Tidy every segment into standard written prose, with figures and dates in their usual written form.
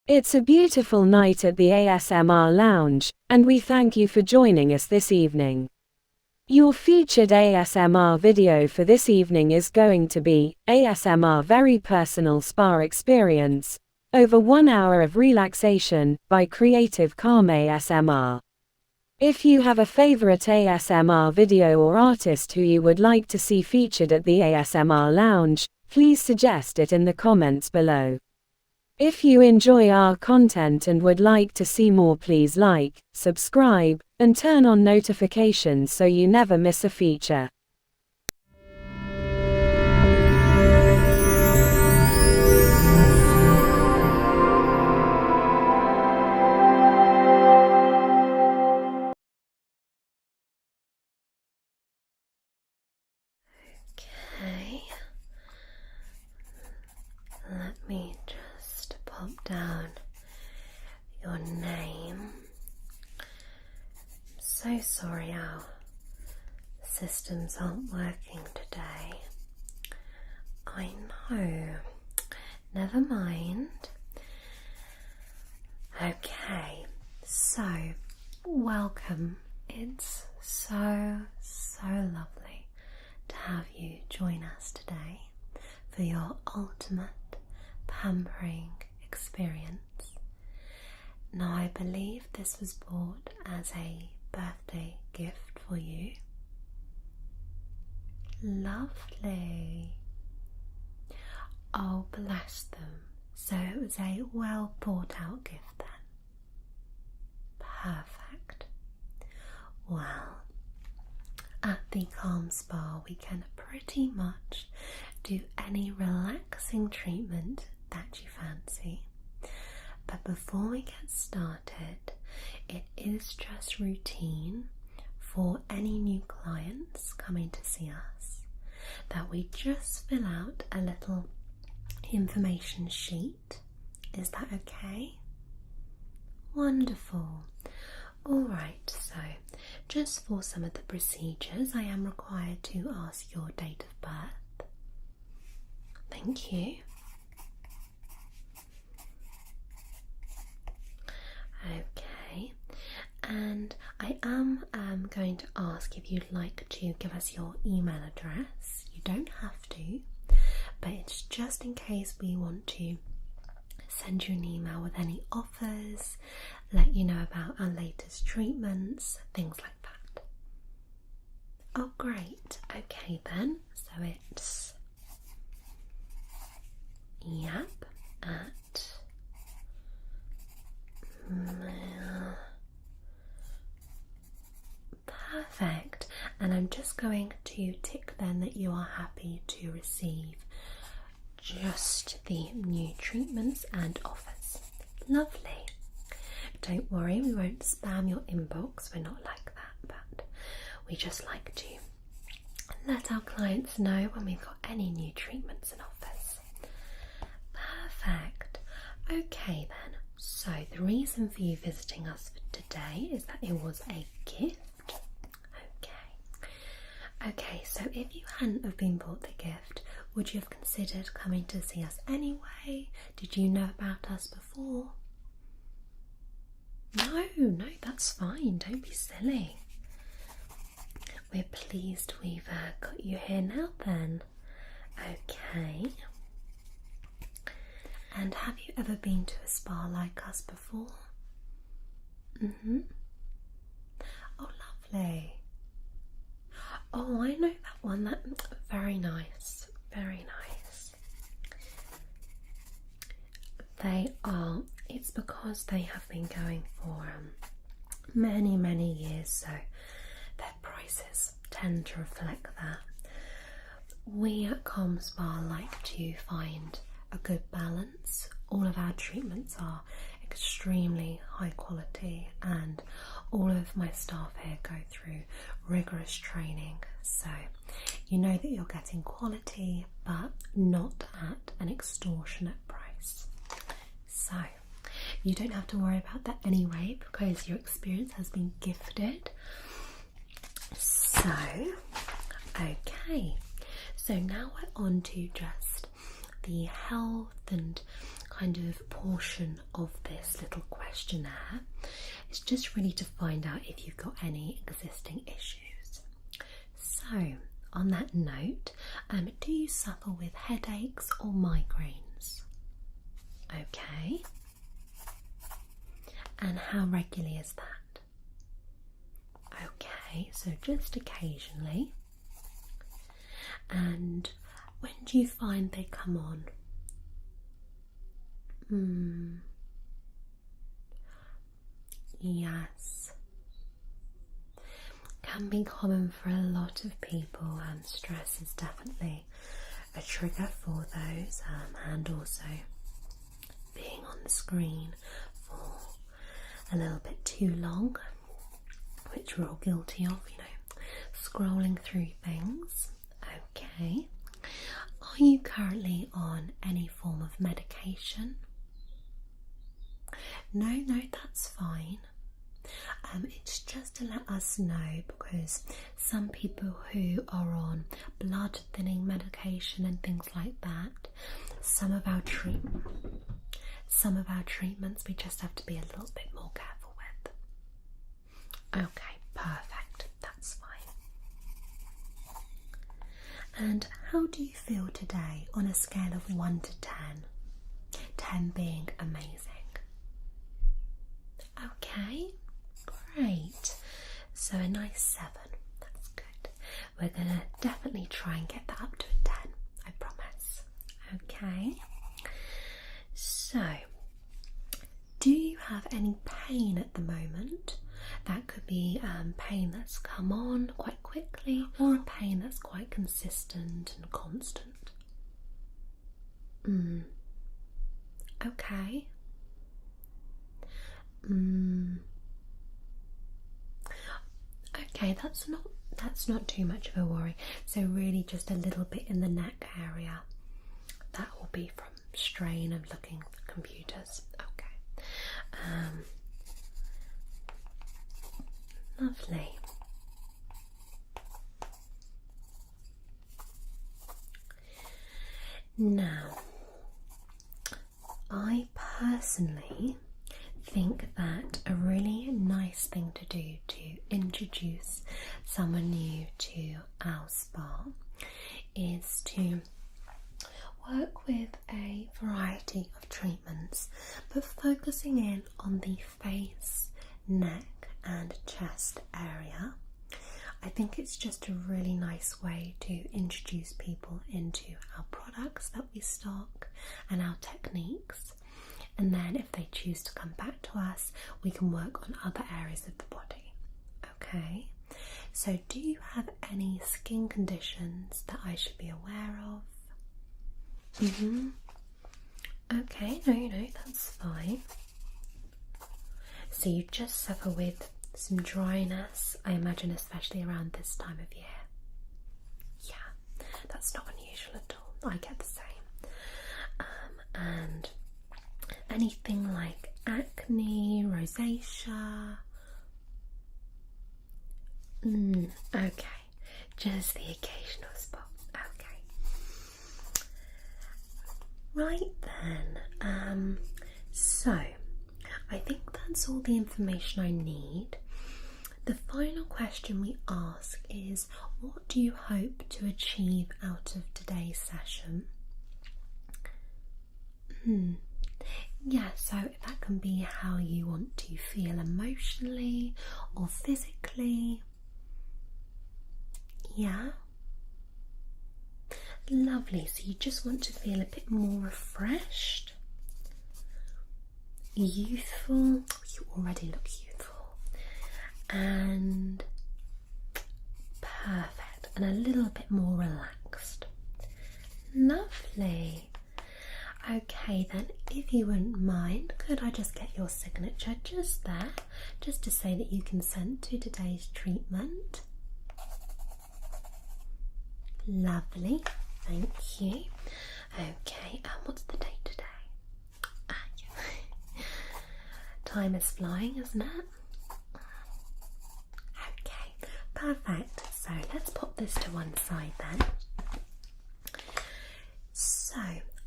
It's a beautiful night at the ASMR Lounge, and we thank you for joining us this evening. Your featured ASMR video for this evening is going to be ASMR Very Personal Spa Experience, over 1 hour of relaxation, by Creative Calm ASMR. If you have a favorite ASMR video or artist who you would like to see featured at the ASMR Lounge, please suggest it in the comments below. If you enjoy our content and would like to see more, please like, subscribe, and turn on notifications so you never miss a feature. Okay, let me just pop down your name. I'm so sorry our systems aren't working today. I know, never mind. Okay, so welcome. It's so lovely to have you join us today for your ultimate pampering experience. Now, I believe this was bought as a birthday gift for you. Lovely. Oh, bless them. So it was a well thought out gift then. Perfect. Well, at the Calm Spa we can pretty much do any relaxing treatment that you fancy. But before we get started, it is just routine for any new clients coming to see us that we just fill out a little information sheet. Is that okay? Wonderful. Alright, so just for some of the procedures I am required to ask your date of birth. Thank you. Okay, and I am going to ask if you'd like to give us your email address. You don't have to, but it's just in case we want to send you an email with any offers, let you know about our latest treatments, things like that. Oh, great. Okay then, so it's at perfect. And I'm just going to tick then that you are happy to receive just the new treatments and offers. Lovely. Don't worry, we won't spam your inbox. We're not like that, but we just like to let our clients know when we've got any new treatments and offers. Perfect. Okay then, so the reason for you visiting us today is that it was a gift. Okay, so if you hadn't have been bought the gift, would you have considered coming to see us anyway? Did you know about us before? No, that's fine. Don't be silly. We're pleased we've got you here now then. Okay. And have you ever been to a spa like us before? Oh, lovely. Oh, I know that one. Very nice. Very nice. They are. It's because they have been going for many years, so their prices tend to reflect that. We at Calm Spa like to find a good balance. All of our treatments are extremely high quality, and all of my staff here go through rigorous training, so you know that you're getting quality but not at an extortionate price. So you don't have to worry about that anyway, because your experience has been gifted. So okay, so now we're on to just the health and kind of portion of this little questionnaire is just really to find out if you've got any existing issues. So, on that note, do you suffer with headaches or migraines? Okay. And how regularly is that? Okay, so just occasionally. And when do you find they come on? Yes. Can be common for a lot of people, and stress is definitely a trigger for those, and also being on the screen for a little bit too long, which we're all guilty of, scrolling through things. Okay. Are you currently on any form of medication? No, that's fine. It's just to let us know, because some people who are on blood thinning medication and things like that, some of our treatments we just have to be a little bit more careful with. Okay, perfect. That's fine. And how do you feel today on a scale of 1 to 10? 10 being amazing. Okay, great. So a nice 7. That's good. We're going to definitely try and get that up to a 10, I promise. Okay. So, do you have any pain at the moment? That could be pain that's come on quite quickly, or a pain that's quite consistent and constant. Okay. Okay, that's not too much of a worry. So really just a little bit in the neck area. That will be from strain of looking for computers. Okay. Lovely. Now, I personally think that a really nice thing to do to introduce someone new to our spa is to work with a variety of treatments, but focusing in on the face, neck and chest area. I think it's just a really nice way to introduce people into our products that we stock and our techniques. And then if they choose to come back to us, we can work on other areas of the body. Okay, so do you have any skin conditions that I should be aware of? Okay, no, that's fine. So you just suffer with some dryness, I imagine, especially around this time of year. Yeah, that's not unusual at all. I get the same. And anything like acne, rosacea? Okay, just the occasional spot. Okay. Right then, so I think that's all the information I need. The final question we ask is, what do you hope to achieve out of today's session? Yeah, so that can be how you want to feel emotionally or physically. Yeah? Lovely, so you just want to feel a bit more refreshed, youthful. You already look youthful. And perfect, and a little bit more relaxed. Lovely. Okay then, if you wouldn't mind, could I just get your signature just there, just to say that you consent to today's treatment? Lovely, thank you. Okay, and what's the date today? Yeah. Time is flying, isn't it? Okay, perfect. So let's pop this to one side then. So,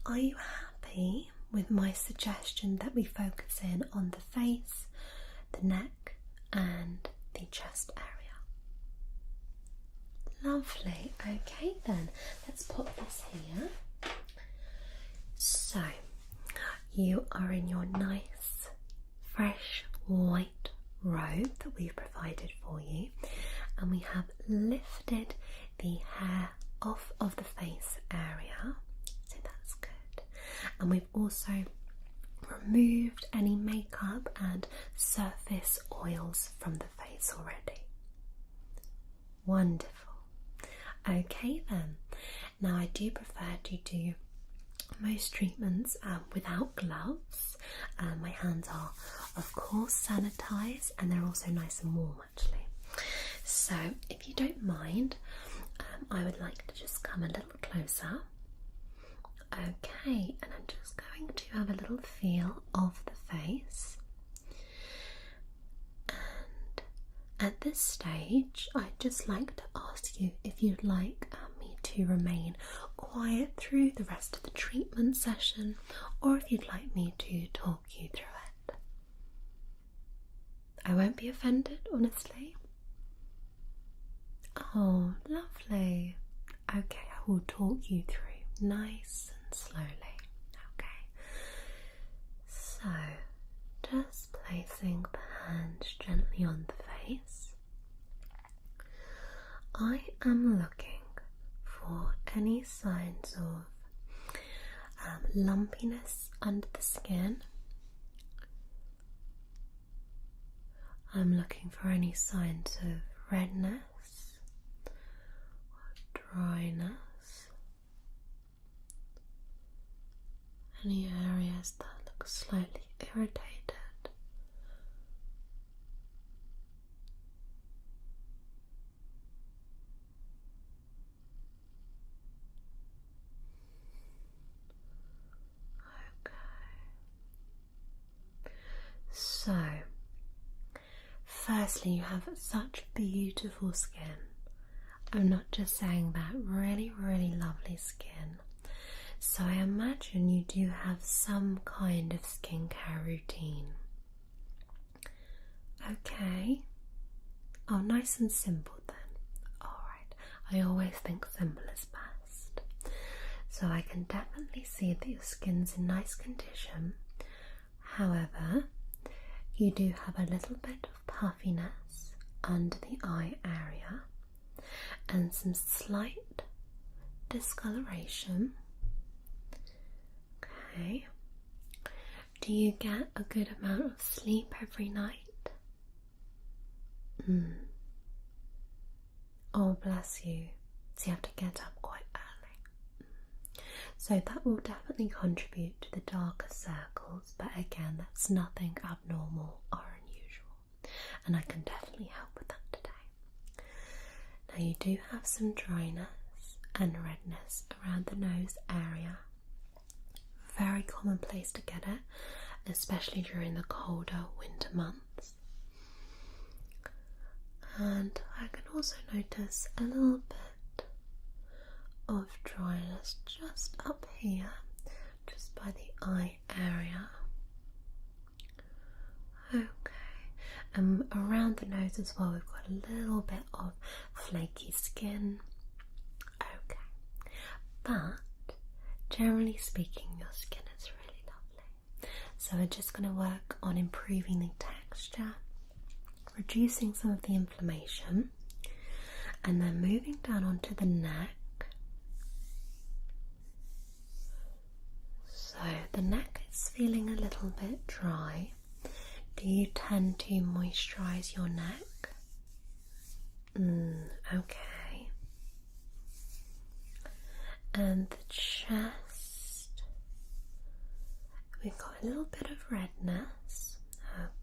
are you happy with my suggestion that we focus in on the face, the neck and the chest area. Lovely. Okay then, let's put this here. So, you are in your nice, fresh, white robe that we've provided for you, and we have lifted the hair off of the face area, so that's good. And we've also removed any makeup and surface oils from the face already. Wonderful. Okay then, now I do prefer to do most treatments without gloves. My hands are of course sanitized, and they're also nice and warm actually. So if you don't mind, I would like to just come a little closer. Okay, and I'm just going to have a little feel of the face. And at this stage, I'd just like to ask you if you'd like me to remain quiet through the rest of the treatment session, or if you'd like me to talk you through it. I won't be offended, honestly. Oh, lovely. Okay, I will talk you through nice and slowly. Okay. So, just placing the hands gently on the face. I am looking for any signs of lumpiness under the skin. I'm looking for any signs of redness or dryness. Any areas that look slightly irritated. So, firstly, you have such beautiful skin. I'm not just saying that, really, really lovely skin. So I imagine you do have some kind of skincare routine. Okay. Oh, nice and simple then. Alright, I always think simple is best. So I can definitely see that your skin's in nice condition. However, you do have a little bit of puffiness under the eye area and some slight discoloration. Okay. Do you get a good amount of sleep every night? Oh, bless you. So you have to get up quite early. So that will definitely contribute to the darker circles, but again, that's nothing abnormal or unusual, and I can definitely help with that today. Now you do have some dryness and redness around the nose area. Very common place to get it, especially during the colder winter months. And I can also notice a little bit of dryness just up here, just by the eye area. Okay, and around the nose as well, we've got a little bit of flaky skin. Okay, but generally speaking, your skin is really lovely. So we're just going to work on improving the texture, reducing some of the inflammation, and then moving down onto the neck. So the neck is feeling a little bit dry. Do you tend to moisturize your neck? Okay. And the chest, we've got a little bit of redness.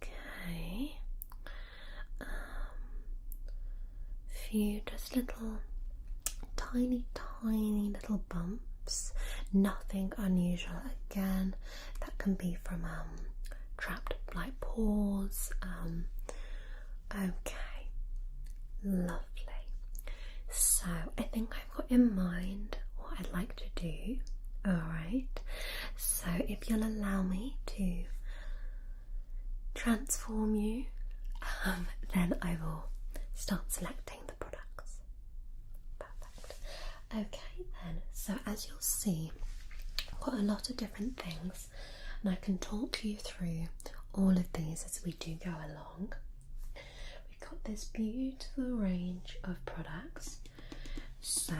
Okay. Few just little tiny little bumps. Nothing unusual. Again, that can be from trapped like pores. Okay, lovely. So I think I've got in mind what I'd like to do. Alright, so if you'll allow me to transform you, then I will start selecting the products. Perfect. Okay then, so as you'll see, I've got a lot of different things and I can talk you through all of these as we do go along. We've got this beautiful range of products. So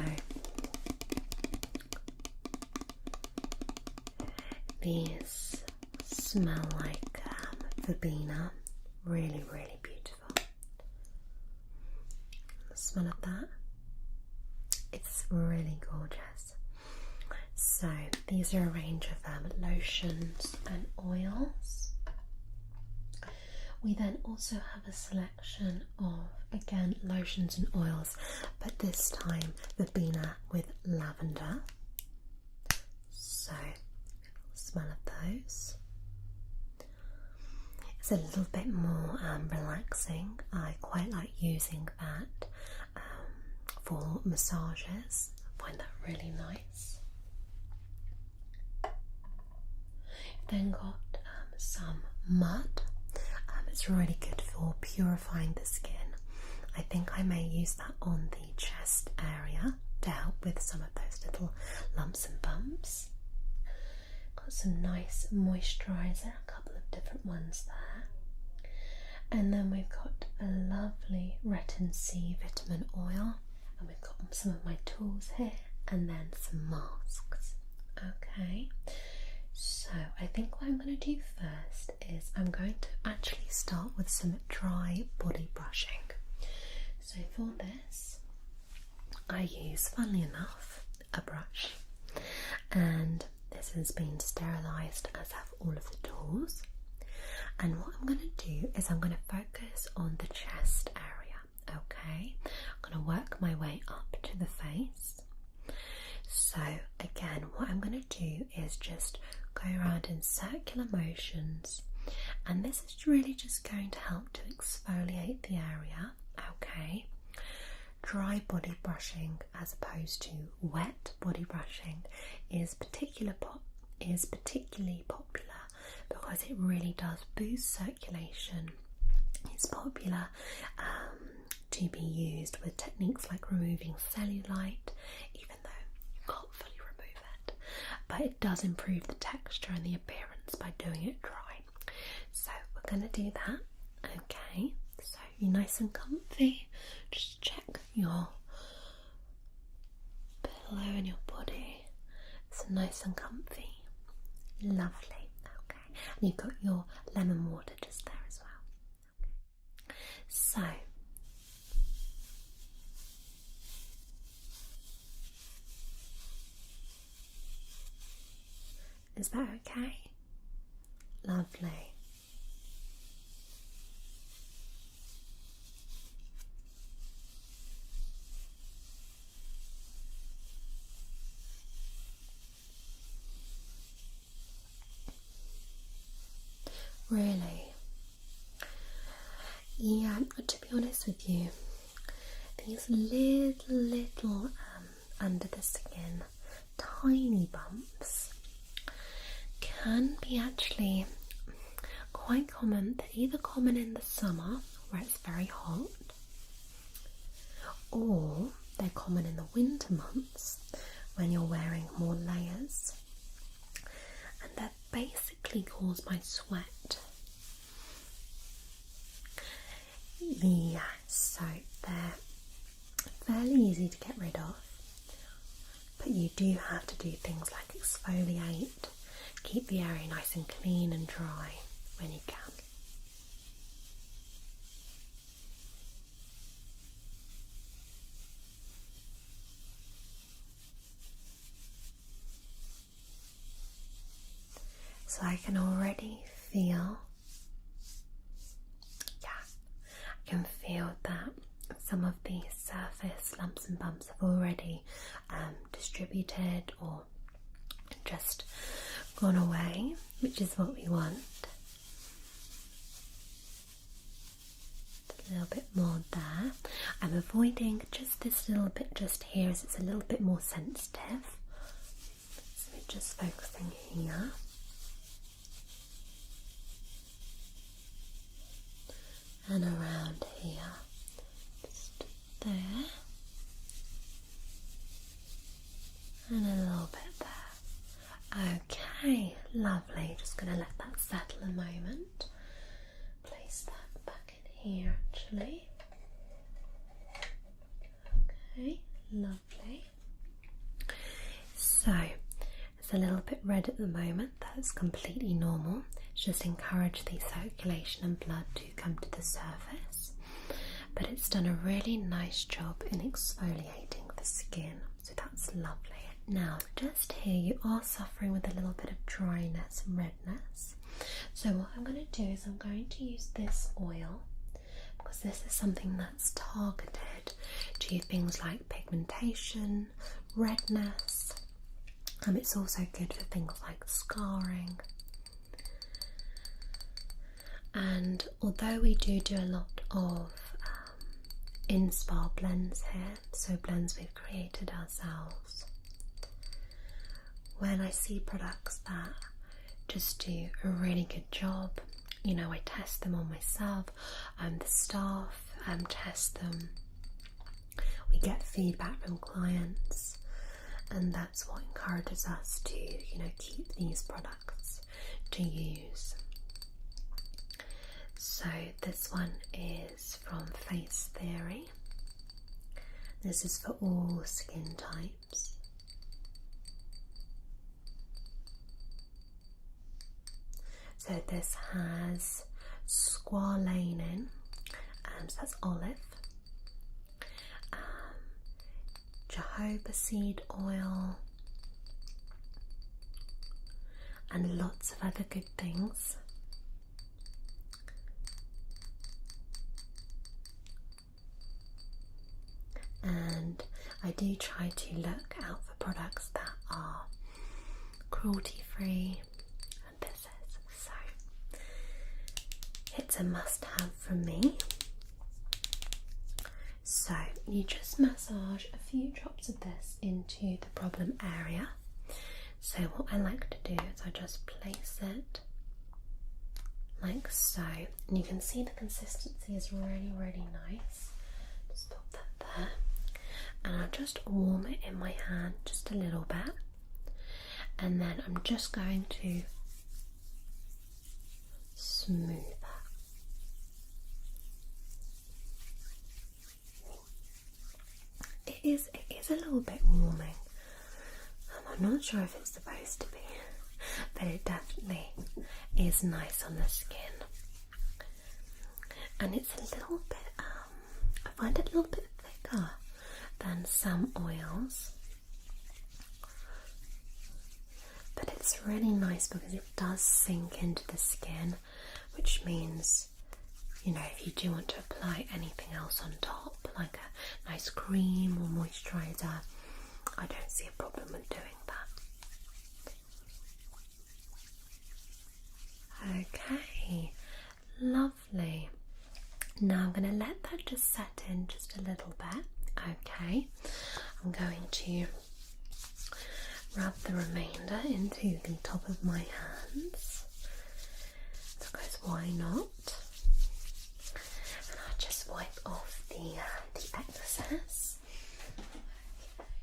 these smell like verbena, really, really beautiful. The smell of that, it's really gorgeous. So these are a range of lotions and oils. We then also have a selection of, again, lotions and oils, but this time verbena with lavender. So, smell of those. It's a little bit more relaxing. I quite like using that for massages. I find that really nice. Then got some mud. It's really good for purifying the skin. I think I may use that on the chest area to help with some of those little lumps and bumps. Got some nice moisturiser, a couple of different ones there. And then we've got a lovely retin C vitamin oil, and we've got some of my tools here, and then some masks. Okay. So I think what I'm going to do first is I'm going to actually start with some dry body brushing. So for this, I use, funnily enough, a brush, and this has been sterilised, as have all of the tools. And what I'm going to do is I'm going to focus on the chest area. Okay, I'm going to work my way up to the face. So again, what I'm going to do is just go around in circular motions, and this is really just going to help to exfoliate the area. Okay, dry body brushing as opposed to wet body brushing is particularly popular because it really does boost circulation. It's popular to be used with techniques like removing cellulite, even though you can't fully remove it, but it does improve the texture and the appearance by doing it dry. So we're going to do that. Okay, so you're nice and comfy. Just check your pillow and your body. It's nice and comfy. Lovely. Okay, and you've got your lemon water just there as well. Okay. So is that okay? Lovely. Really? Yeah, to be honest with you, these little under the skin tiny bumps can be actually quite common. They're either common in the summer where it's very hot, or they're common in the winter months when you're wearing more layers, and they're basically caused by sweat. Yeah, so they're fairly easy to get rid of, but you do have to do things like exfoliate, keep the area nice and clean and dry when you can. So I can already feel, I can feel that some of the surface lumps and bumps have already distributed or just gone away, which is what we want. A little bit more there. I'm avoiding just this little bit just here as it's a little bit more sensitive. So we're just focusing here. and around here, just there, and a little bit there. Okay, lovely. Just going to let that settle a moment. Place that back in here actually. Okay, lovely. So, it's a little bit red at the moment. That's completely normal. Just encourage the circulation and blood to come to the surface. But it's done a really nice job in exfoliating the skin, so that's lovely. Now, just here you are suffering with a little bit of dryness and redness. So what I'm going to do is I'm going to use this oil, because this is something that's targeted to things like pigmentation, redness. It's also good for things like scarring. And although we do a lot of in-spa blends here, so blends we've created ourselves, when I see products that just do a really good job, you know, I test them on myself, the staff test them, we get feedback from clients, and that's what encourages us to, you know, keep these products to use. So this one is from Face Theory. This is for all skin types. So this has squalane, so that's olive, jojoba seed oil, and lots of other good things. And I do try to look out for products that are cruelty free, and this is, so it's a must have from me. So you just massage a few drops of this into the problem area. So what I like to do is I just place it like so, and you can see the consistency is really, really nice. Just pop that there, and I'll just warm it in my hand just a little bit, and then I'm just going to smooth that. It is a little bit warming. I'm not sure if it's supposed to be, but it definitely is nice on the skin. And it's a little bit, I find it a little bit thicker than some oils, but it's really nice because it does sink into the skin, which means, you know, if you do want to apply anything else on top, like a nice cream or moisturiser, I don't see a problem with doing that. Okay, lovely. Now I'm going to let that just set in just a little bit. Okay, I'm going to rub the remainder into the top of my hands, because why not? And I'll just wipe off the excess.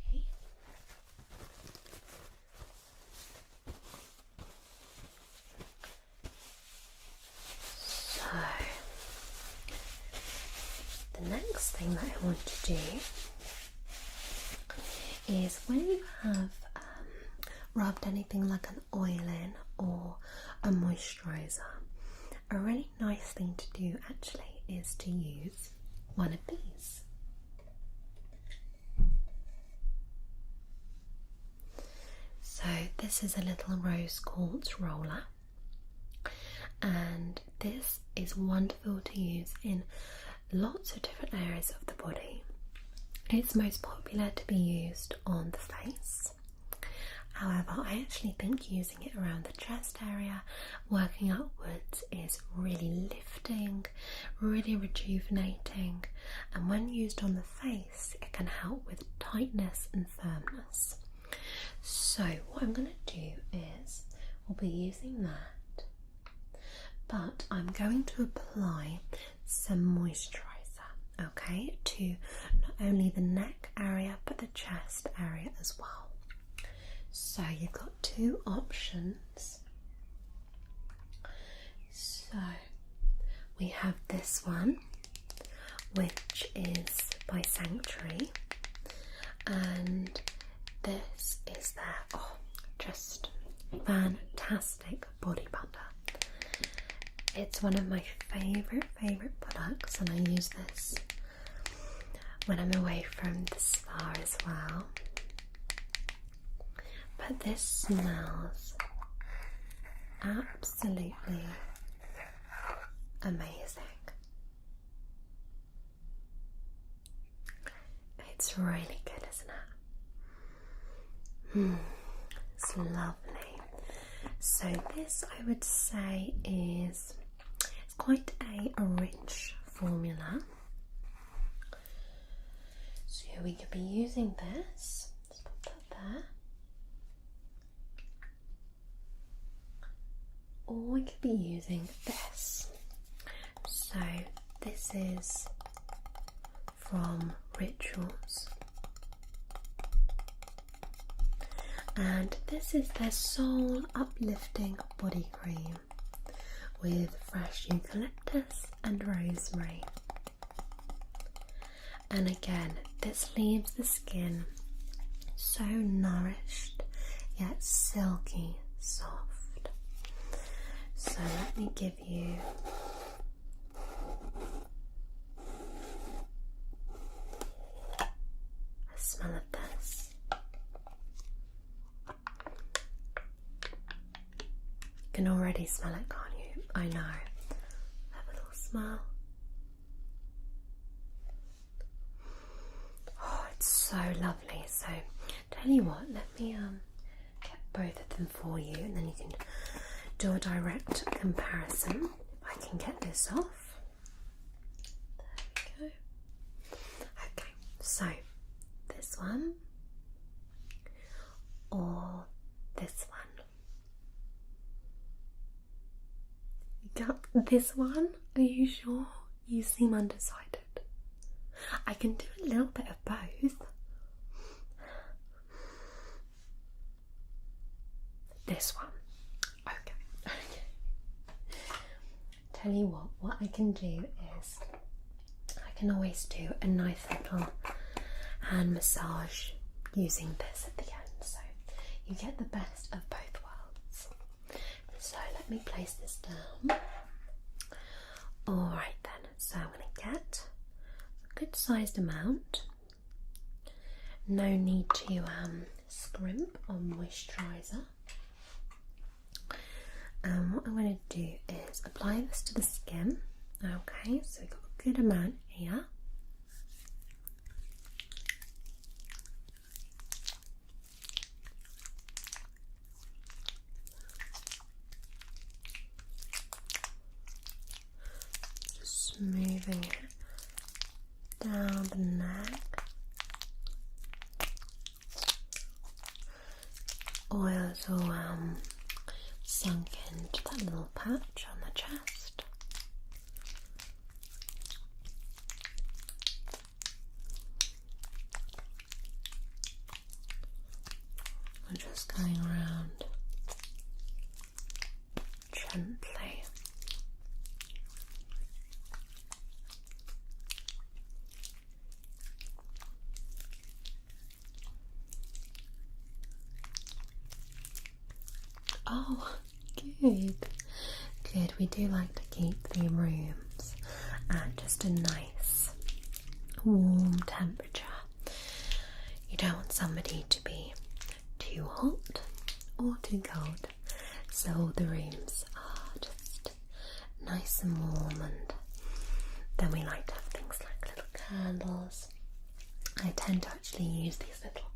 Okay. So the next thing that I want to do is, when you have rubbed anything like an oil in or a moisturiser, a really nice thing to do actually is to use one of these. So this is a little rose quartz roller, and this is wonderful to use in lots of different areas of the body. It's most popular to be used on the face. However, I actually think using it around the chest area, working upwards, is really lifting, really rejuvenating, and when used on the face, it can help with tightness and firmness. So what I'm going to do is, we'll be using that, but I'm going to apply some only the neck area but the chest area as well. So you've got two options. So we have this one, which is by Sanctuary, and this is their just fantastic body butter. It's one of my favourite products, and I use this when I'm away from the spa as well. But this smells absolutely amazing. It's really good, isn't it? It's lovely. So this, I would say, it's quite a rich formula. So we could be using this. Let's put that there. Or we could be using this. So this is from Rituals, and this is their Soul Uplifting Body Cream with fresh eucalyptus and rosemary. And again, this leaves the skin so nourished yet silky soft. So let me give you a smell of this. You can already smell it, can't you? I know. Have a little smell. Oh, it's so lovely. So tell you what, let me get both of them for you, and then you can do a direct comparison. If I can get this off. There we go. Okay, so this one or this one? You got this one? Are you sure? You seem undecided. I can do a little bit of both. This one. Okay. Tell you what I can do is I can always do a nice little hand massage using this at the end, so you get the best of both worlds. So let me place this down. Alright then, so I'm going to get a good sized amount. No need to scrimp on moisturiser. And what I'm going to do is apply this to the skin. Okay, so we've got a good amount here. Just smoothing it down the neck. Oils all sunk into that little patch on the chest. I'm just going around gently. Oh, good. Good. We do like to keep the rooms at just a nice warm temperature. You don't want somebody to be too hot or too cold, so the rooms are just nice and warm. And then we like to have things like little candles. I tend to actually use these little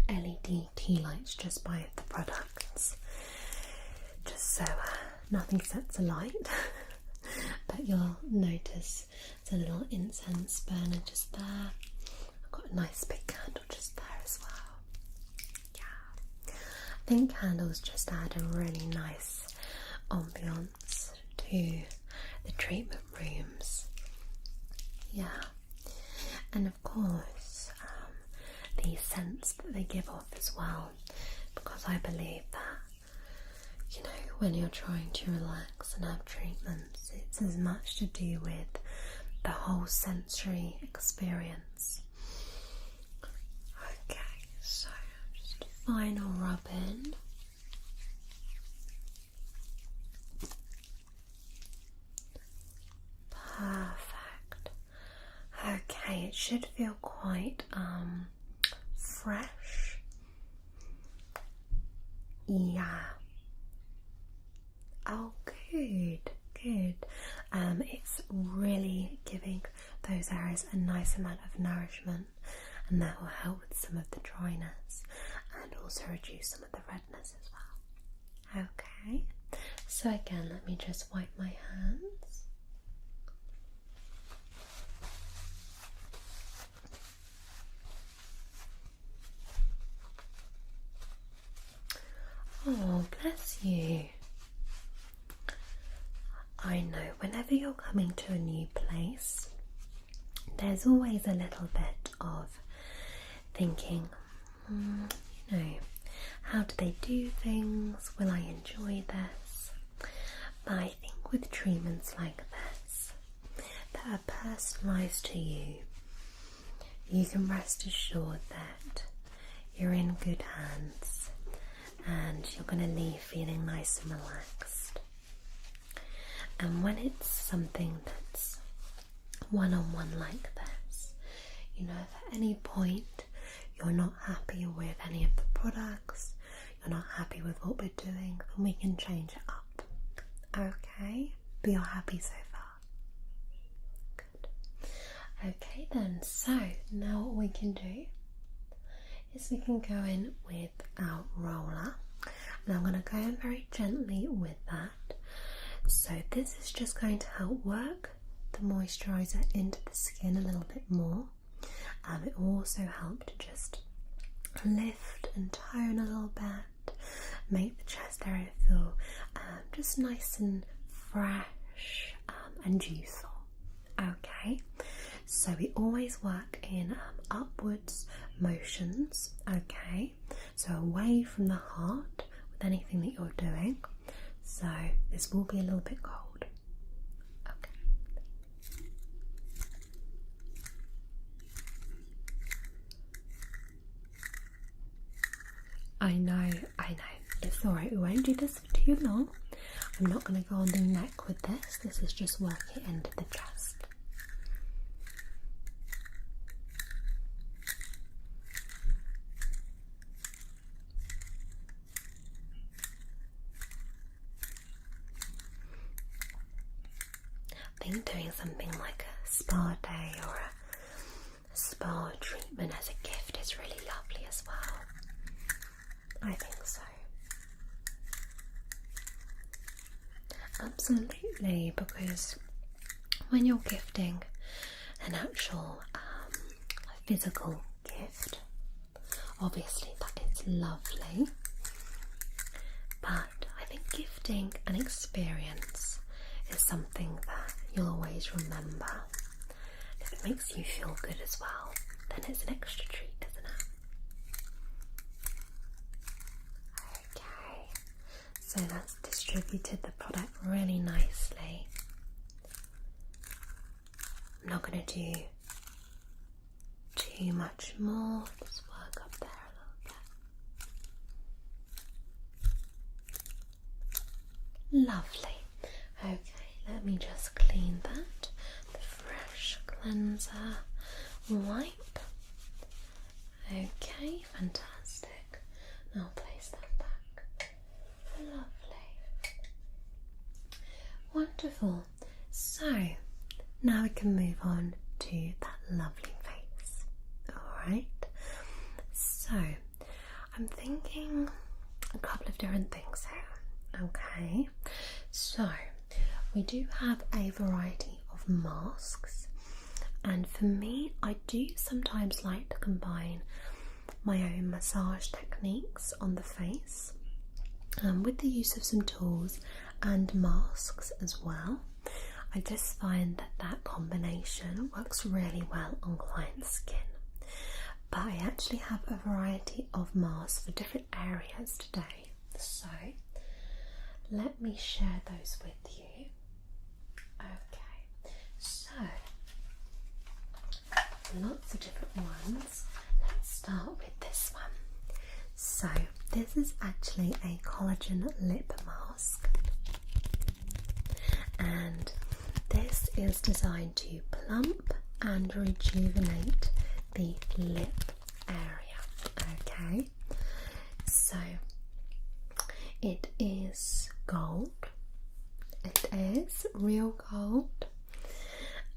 LED tea lights just by the products, just so nothing sets alight. But you'll notice there's a little incense burner just there. I've got a nice big candle just there as well. Yeah, I think candles just add a really nice ambiance to the treatment rooms. Yeah, and of course the scents that they give off as well, because I believe that, you know, when you're trying to relax and have treatments, it's as much to do with the whole sensory experience. Okay, so just a final rub in. Perfect. Okay, it should feel quite fresh. Yeah. Oh, good, good. It's really giving those areas a nice amount of nourishment, and that will help with some of the dryness and also reduce some of the redness as well. Okay, so again, let me just wipe my hands. Oh, bless you. I know, whenever you're coming to a new place, there's always a little bit of thinking, you know, how do they do things? Will I enjoy this? But I think with treatments like this, that are personalised to you, you can rest assured that you're in good hands and you're going to leave feeling nice and relaxed. And when it's something that's one-on-one like this, you know, if at any point you're not happy with any of the products, you're not happy with what we're doing, then we can change it up. Okay? But you're happy so far. Good. Okay then, so now what we can do is we can go in with our roller, and I'm going to go in very gently with that. So this is just going to help work the moisturiser into the skin a little bit more. It will also help to just lift and tone a little bit, make the chest area feel just nice and fresh and youthful. Okay, so we always work in upwards motions, okay, so away from the heart with anything that you're doing. So this will be a little bit cold. Okay. I know. It's alright, we won't do this for too long. I'm not going to go on the neck with this. This is just working into the chest. I think doing something like a spa day or a spa treatment as a gift is really lovely as well. I think so. Absolutely, because when you're gifting an actual physical gift, obviously that is lovely, but I think gifting an experience is something that you'll always remember. If it makes you feel good as well, then it's an extra treat, isn't it? Okay, so that's distributed the product really nicely. I'm not going to do too much more, just work up there a little bit. Lovely. Okay, let me just clean that. The fresh cleanser wipe. Okay, fantastic. Now place that back. Lovely. Wonderful. So, now we can move on to that lovely face. Alright. So, I'm thinking a couple of different things here. Okay. So, we do have a variety of masks, and for me, I do sometimes like to combine my own massage techniques on the face with the use of some tools and masks as well. I just find that that combination works really well on client skin. But I actually have a variety of masks for different areas today, so let me share those with you. Okay, so lots of different ones. Let's start with this one. So this is actually a collagen lip mask, and this is designed to plump and rejuvenate the lip area. Okay, so it is gold. It is real gold,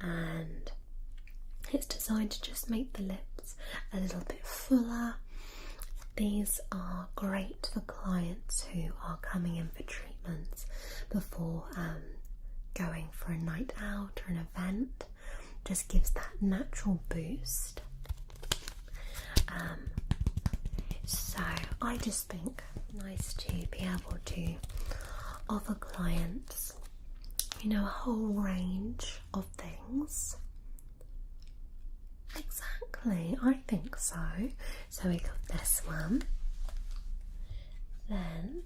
and it's designed to just make the lips a little bit fuller. These are great for clients who are coming in for treatments before going for a night out or an event. Just gives that natural boost. So I just think nice to be able to offer clients, a whole range of things. Exactly, I think so. So we got this one, then,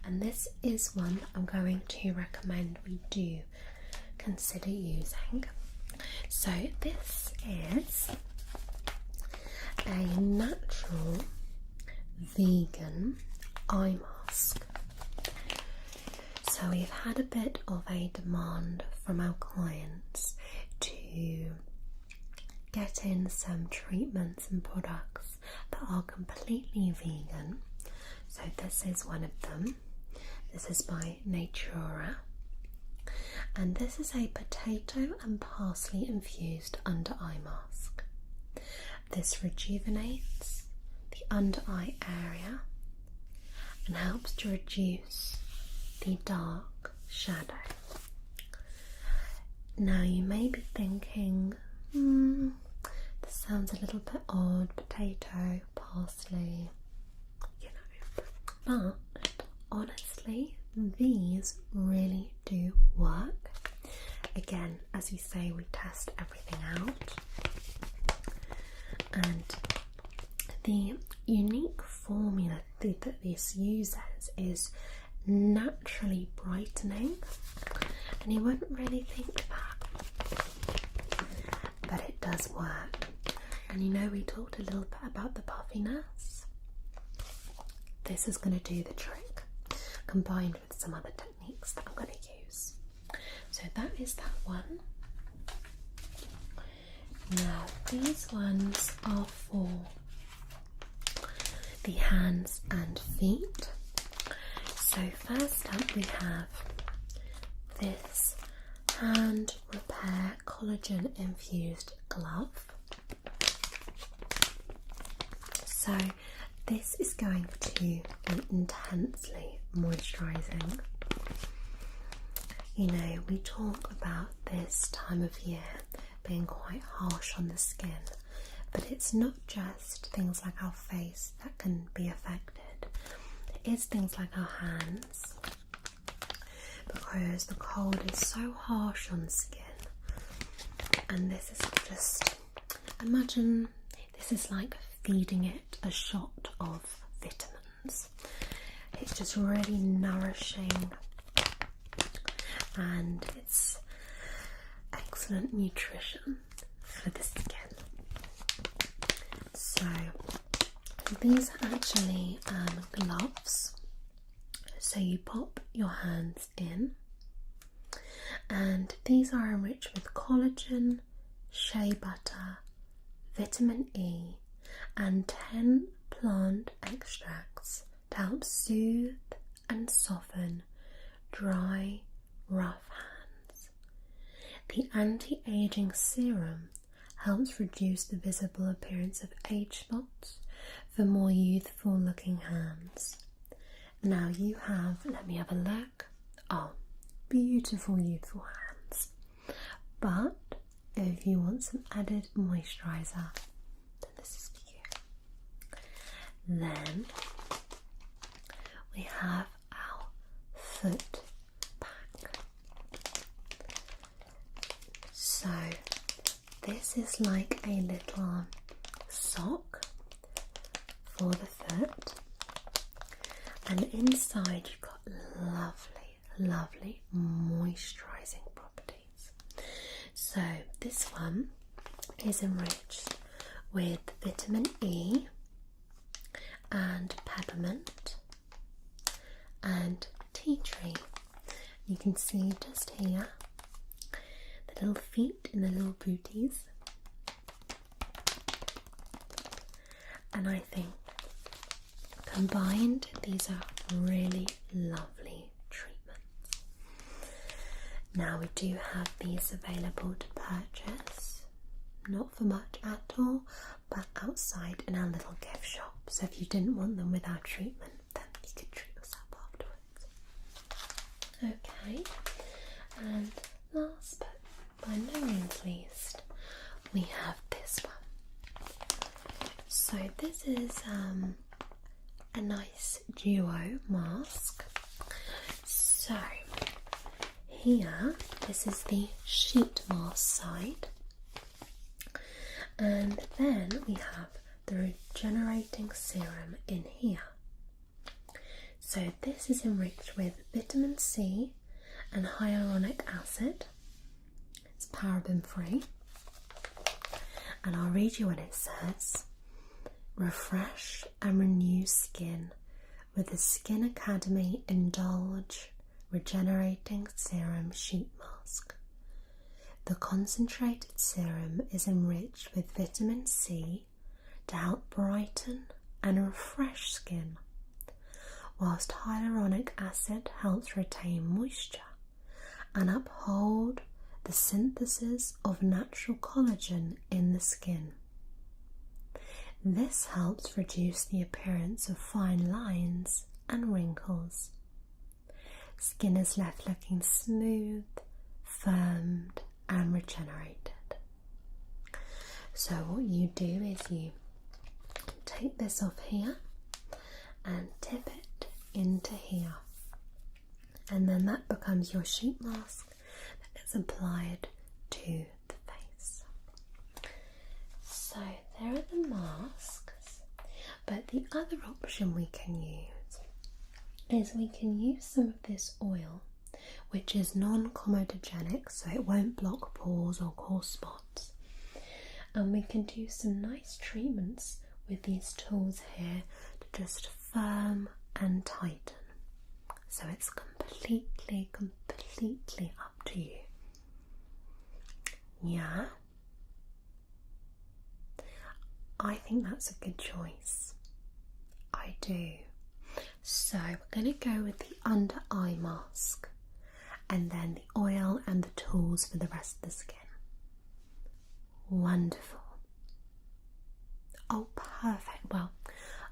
and this is one that I'm going to recommend we do consider using. So this is a natural vegan eye mask. So we've had a bit of a demand from our clients to get in some treatments and products that are completely vegan. So this is one of them. This is by Natura, and this is a potato and parsley infused under eye mask. This rejuvenates the under eye area and helps to reduce the dark shadow. Now you may be thinking, this sounds a little bit odd, potato, parsley, but honestly, these really do work. Again, as we say, we test everything out, and the unique formula that this uses is naturally brightening, and you wouldn't really think that, but it does work. And we talked a little bit about the puffiness. This is going to do the trick, combined with some other techniques that I'm going to use. So that is that one. Now these ones are for the hands and feet. So first up we have this hand repair collagen infused glove. So this is going to be intensely moisturising. We talk about this time of year being quite harsh on the skin, but it's not just things like our face that can be affected. It is things like our hands, because the cold is so harsh on the skin. And this is just, imagine this is like feeding it a shot of vitamins. It's just really nourishing, and it's excellent nutrition for the skin. So these are actually gloves. So you pop your hands in, and these are enriched with collagen, shea butter, vitamin E, and 10 plant extracts to help soothe and soften dry, rough hands. The anti-aging serum helps reduce the visible appearance of age spots for more youthful looking hands. Now you have, let me have a look, beautiful youthful hands. But if you want some added moisturiser, then this is for you. Then we have our foot pack. looks like a little sock for the foot, and inside you've got lovely moisturising properties. So this one is enriched with vitamin E and peppermint and tea tree. You can see just here the little feet in the little booties, and I think combined these are really lovely treatments. Now we do have these available to purchase, not for much at all, but outside in our little gift shop. So if you didn't want them without treatment, then you could treat yourself afterwards. Okay, and last but by no means least, we have this one. So this is a nice duo mask. So here, this is the sheet mask side, and then we have the regenerating serum in here. So this is enriched with vitamin C and hyaluronic acid. It's paraben free, and I'll read you what it says. Refresh and renew skin with the Skin Academy Indulge Regenerating Serum Sheet Mask. The concentrated serum is enriched with vitamin C to help brighten and refresh skin, whilst hyaluronic acid helps retain moisture and uphold the synthesis of natural collagen in the skin. This helps reduce the appearance of fine lines and wrinkles. Skin is left looking smooth, firmed and regenerated. So what you do is you take this off here and tip it into here, and then that becomes your sheet mask that is applied to the face. So there are the masks, but the other option we can use is we can use some of this oil, which is non-comedogenic, so it won't block pores or cause spots, and we can do some nice treatments with these tools here to just firm and tighten. So it's completely up to you. Yeah, I think that's a good choice. I do. So we're going to go with the under eye mask, and then the oil and the tools for the rest of the skin. Wonderful. Oh, perfect. Well,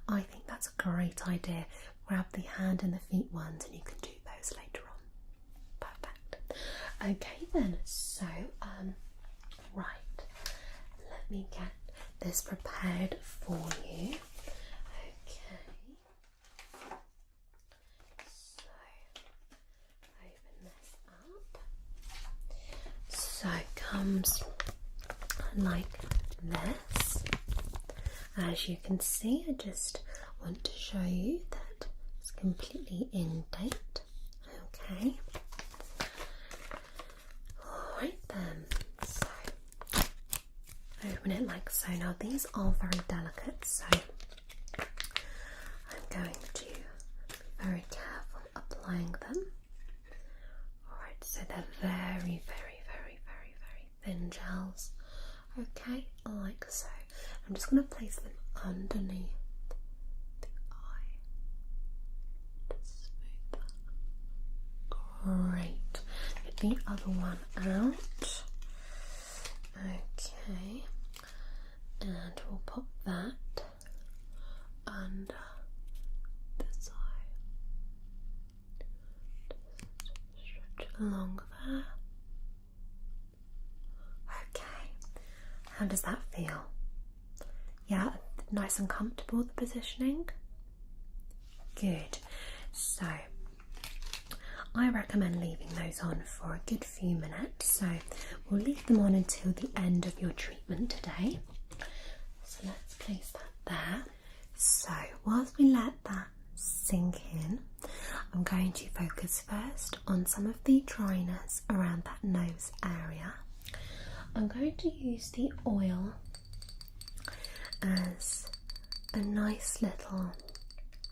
I think that's a great idea. Grab the hand and the feet ones, and you can do those later on. Perfect. Okay then, so right, let me get this prepared for you. Okay, so open this up. So it comes like this. As you can see, I just want to show you that it's completely in date. Okay. Alright then, so open it like so. Now these are very delicate, so I'm going to be very careful applying them. Alright, so they're very thin gels. Okay, like so. I'm just going to place them underneath the eye to smooth that. Great. Get the other one out. Okay, and we'll pop that under this eye. Just stretch it along there. Okay, how does that feel? Yeah, nice and comfortable, the positioning? Good. So, I recommend leaving those on for a good few minutes, so we'll leave them on until the end of your treatment today. So let's place that there. So whilst we let that sink in, I'm going to focus first on some of the dryness around that nose area. I'm going to use the oil as a nice little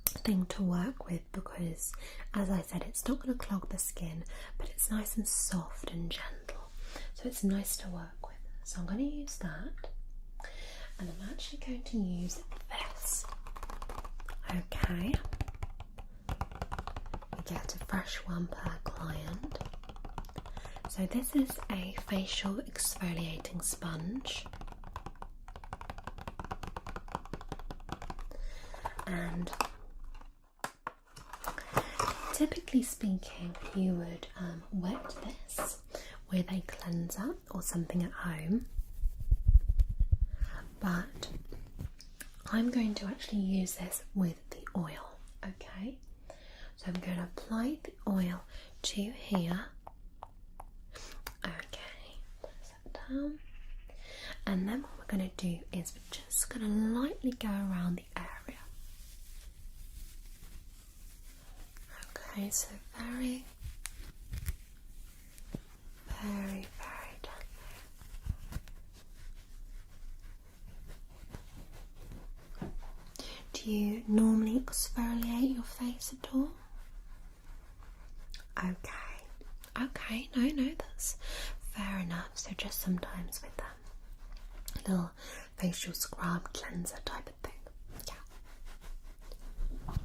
thing to work with because, as I said, it's not going to clog the skin, but it's nice and soft and gentle, so it's nice to work with. So I'm going to use that, and I'm actually going to use this. Okay, you get a fresh one per client. So this is a facial exfoliating sponge, and typically speaking, you would wet this with a cleanser or something at home, but I'm going to actually use this with the oil, okay? So I'm going to apply the oil to here, okay, place that down, and then what we're going to do is we're just going to lightly go around the area. Okay, so very, very, very gently. Do you normally exfoliate your face at all? Okay, no, that's fair enough. So just sometimes with that little facial scrub cleanser type of thing. Yeah.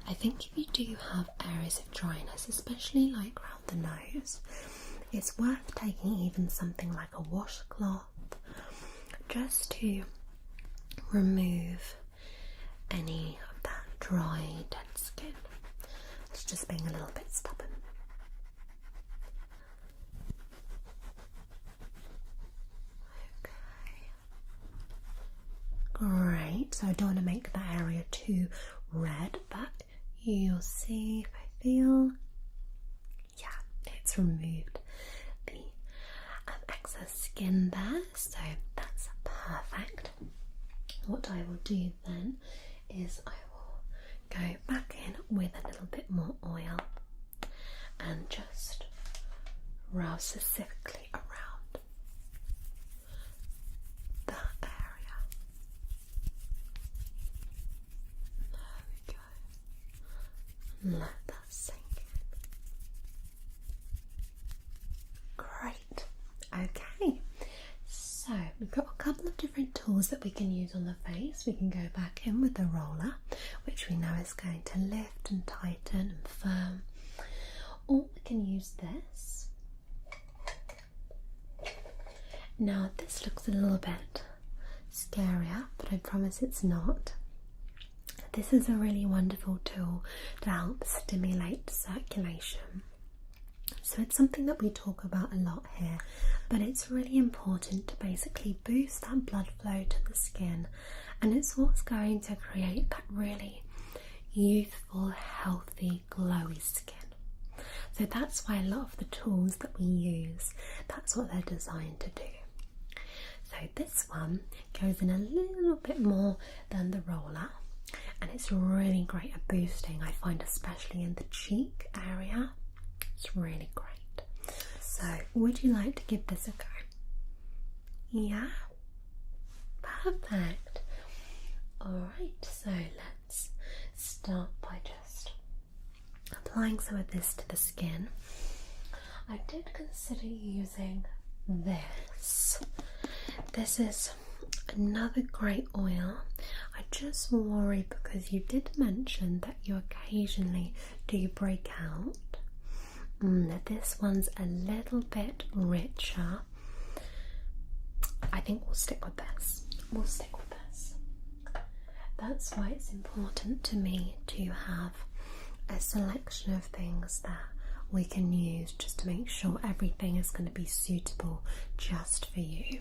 I think if you do have areas of dryness, especially like around the nose, it's worth taking even something like a washcloth just to remove any of that dry, dead skin. It's just being a little bit stubborn. Okay. Great. So I don't want to make that area too red, but you'll see if I feel, yeah, it's removed the excess skin there, so that's perfect. What I will do then is I will go back in with a little bit more oil and just rub specifically around that area. There we go. Let that sink in. Great. Okay. So we've got a couple of different tools that we can use on the face. We can go back in with the roller, which we know is going to lift and tighten and firm, or we can use this. Now this looks a little bit scarier, but I promise it's not. This is a really wonderful tool to help stimulate circulation. So it's something that we talk about a lot here, but it's really important to basically boost that blood flow to the skin, and it's what's going to create that really youthful, healthy, glowy skin. So that's why a lot of the tools that we use, that's what they're designed to do. So this one goes in a little bit more than the roller, and it's really great at boosting, I find, especially in the cheek area. It's really great. So would you like to give this a go? Yeah? Perfect. Alright, so let's start by just applying some of this to the skin. I did consider using this. This is another great oil. I just worry because you did mention that you occasionally do break out. This one's a little bit richer. I think we'll stick with this. That's why it's important to me to have a selection of things that we can use just to make sure everything is going to be suitable just for you.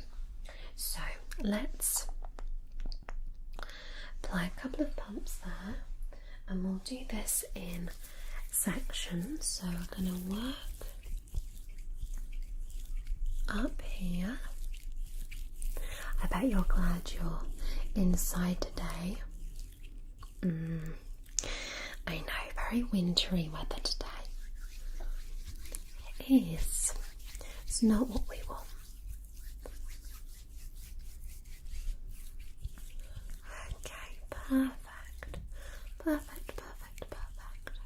So let's apply a couple of pumps there, and we'll do this in section. So we're going to work up here. I bet you're glad you're inside today. I know, very wintry weather today. It is. It's not what we want. Okay, perfect. Perfect, perfect, perfect.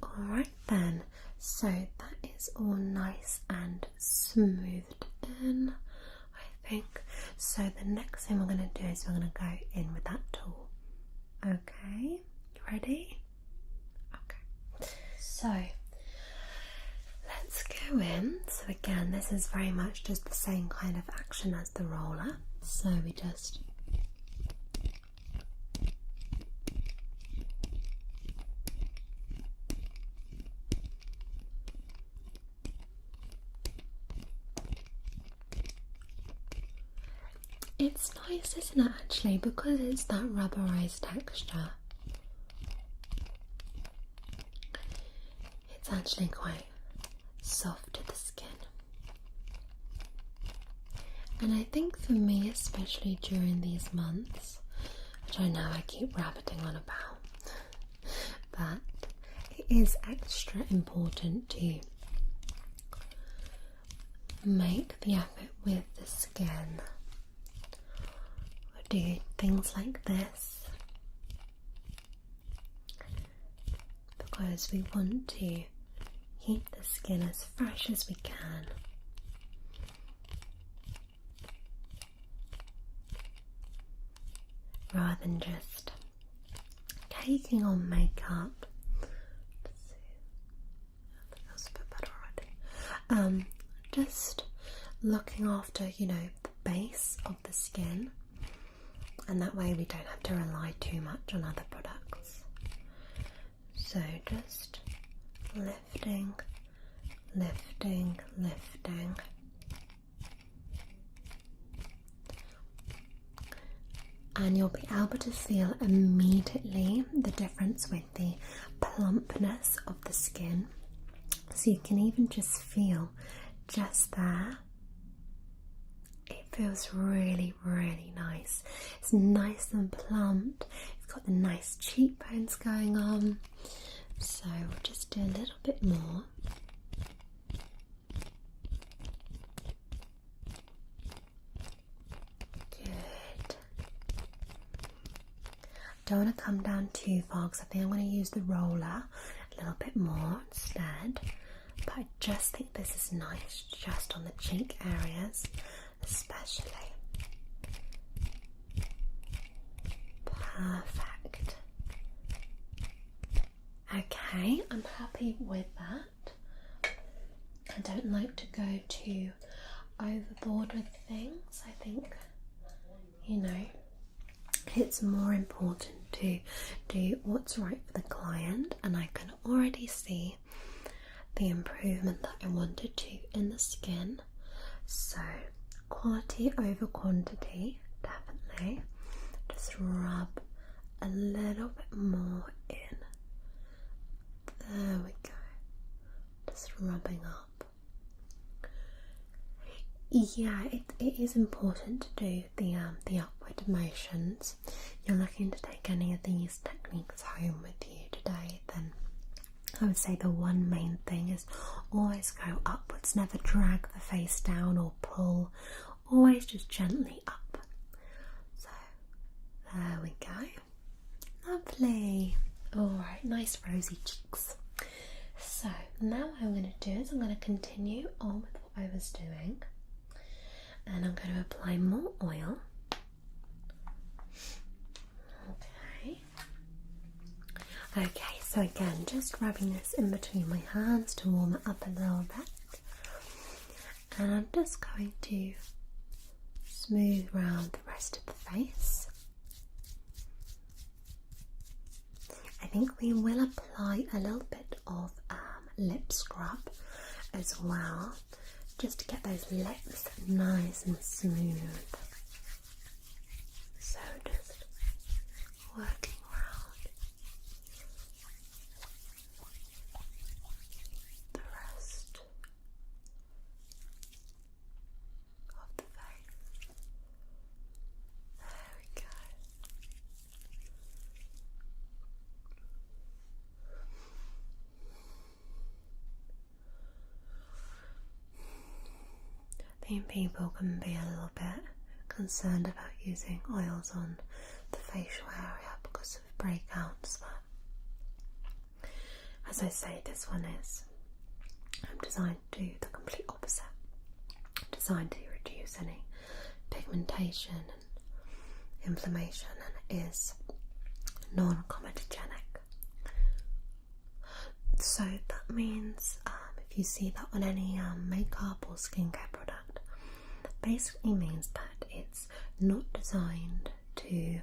Alright then, so that is all nice and smoothed in, I think. So the next thing we're going to do is we're going to go in with that tool. Okay, you ready? Okay. So let's go in. So again, this is very much just the same kind of action as the roller. So we just it's nice, isn't it, actually, because it's that rubberized texture. It's actually quite soft to the skin. And I think for me, especially during these months, which I know I keep rabbiting on about, but it is extra important to make the effort with the skin. Do things like this because we want to keep the skin as fresh as we can. Rather than just taking on makeup. Let's see. I think that's a bit better already. Just looking after, the base of the skin. And that way we don't have to rely too much on other products. So just lifting, lifting, lifting. And you'll be able to feel immediately the difference with the plumpness of the skin. So you can even just feel just there. It feels really, really nice. It's nice and plump. It's got the nice cheekbones going on. So we'll just do a little bit more. Good. Don't want to come down too far because I think I'm going to use the roller a little bit more instead. But I just think this is nice just on the cheek areas. Especially. Perfect. Okay, I'm happy with that. I don't like to go too overboard with things. I think, it's more important to do what's right for the client, and I can already see the improvement that I wanted to in the skin. So quality over quantity, definitely. Just rub a little bit more in. There we go. Just rubbing up. Yeah, it is important to do the upward motions. If you're looking to take any of these techniques home with you today, then I would say the one main thing is always go upwards, never drag the face down or pull, always just gently up. So, there we go. Lovely. Alright, nice rosy cheeks. So, now what I'm going to do is I'm going to continue on with what I was doing. And I'm going to apply more oil. Okay, so again, just rubbing this in between my hands to warm it up a little bit. And I'm just going to smooth around the rest of the face. I think we will apply a little bit of lip scrub as well, just to get those lips nice and smooth. So just working around. think people can be a little bit concerned about using oils on the facial area because of breakouts, but as I say, this one is designed to do the complete opposite. Designed to reduce any pigmentation and inflammation, and is non-comedogenic. So that means if you see that on any makeup or skincare product, basically means that it's not designed to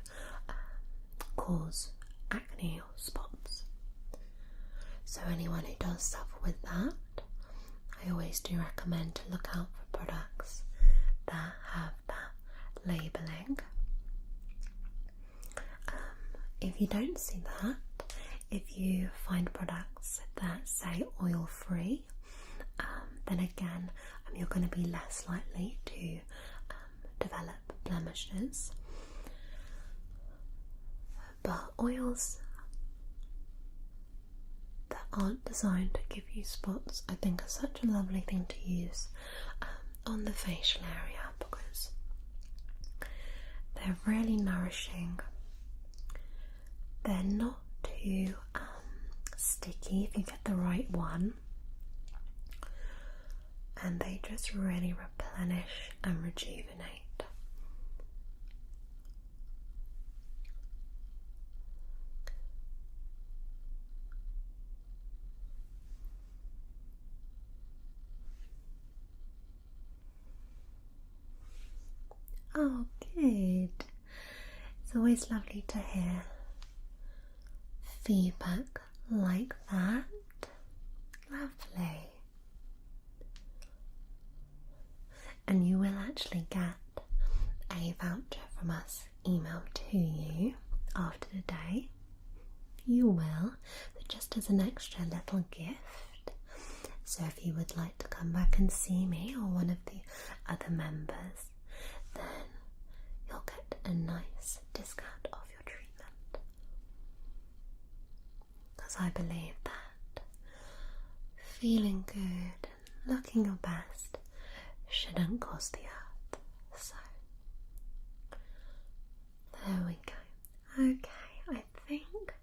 cause acne or spots. So anyone who does suffer with that, I always do recommend to look out for products that have that labelling. If you don't see that, if you find products that say oil free, then again you're going to be less likely to develop blemishes. But oils that aren't designed to give you spots, I think, are such a lovely thing to use on the facial area because they're really nourishing. They're not too sticky if you get the right one, and they just really replenish and rejuvenate. Oh, good. It's always lovely to hear feedback like that. Lovely. And you will actually get a voucher from us emailed to you after today. You will, but just as an extra little gift. So if you would like to come back and see me or one of the other members, then you'll get a nice discount off your treatment. Because I believe that feeling good and looking your best shouldn't cost the earth. So there we go. Okay, I think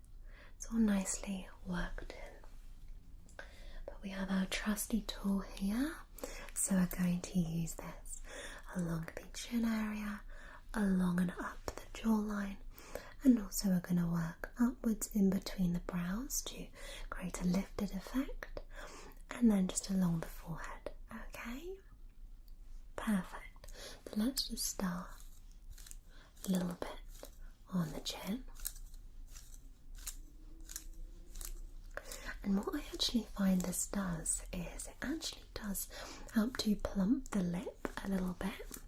it's all nicely worked in. But we have our trusty tool here, so we're going to use this along the chin area, along and up the jawline, and also we're going to work upwards in between the brows to create a lifted effect, and then just along the forehead. Okay? Perfect. So let's just start a little bit on the chin. And what I actually find this does is it actually does help to plump the lip a little bit,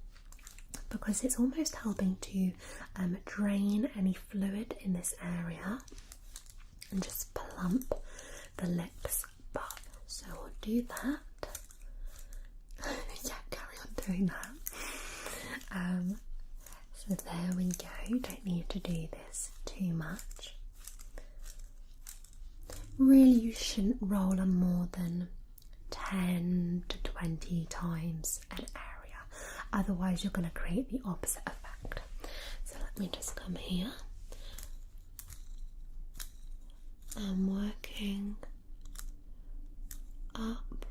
because it's almost helping to drain any fluid in this area and just plump the lips above. So we'll do that. Yeah, carry on doing that. So there we go. You don't need to do this too much. Really, you shouldn't roll them more than 10 to 20 times an area. Otherwise, you're going to create the opposite effect. So let me just come here. I'm working up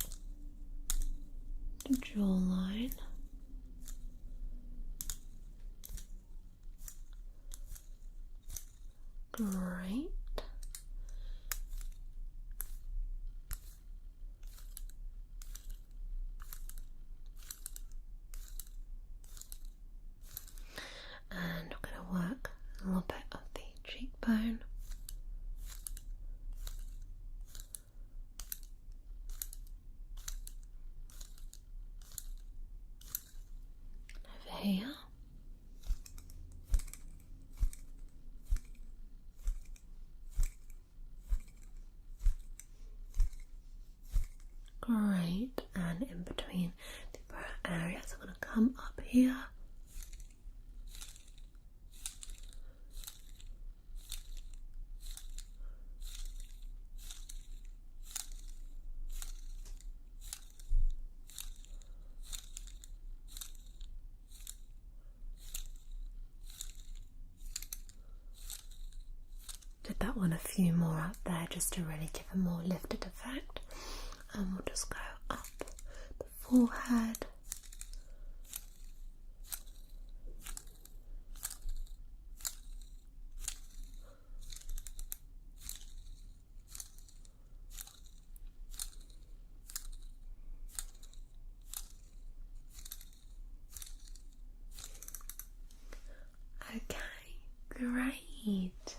the jawline. Great. And we're going to work a little bit of the cheekbone. Over here. Great, and in between the brow areas, I'm going to come up here. that one a few more up there just to really give a more lifted effect. And we'll just go up the forehead. Okay, great.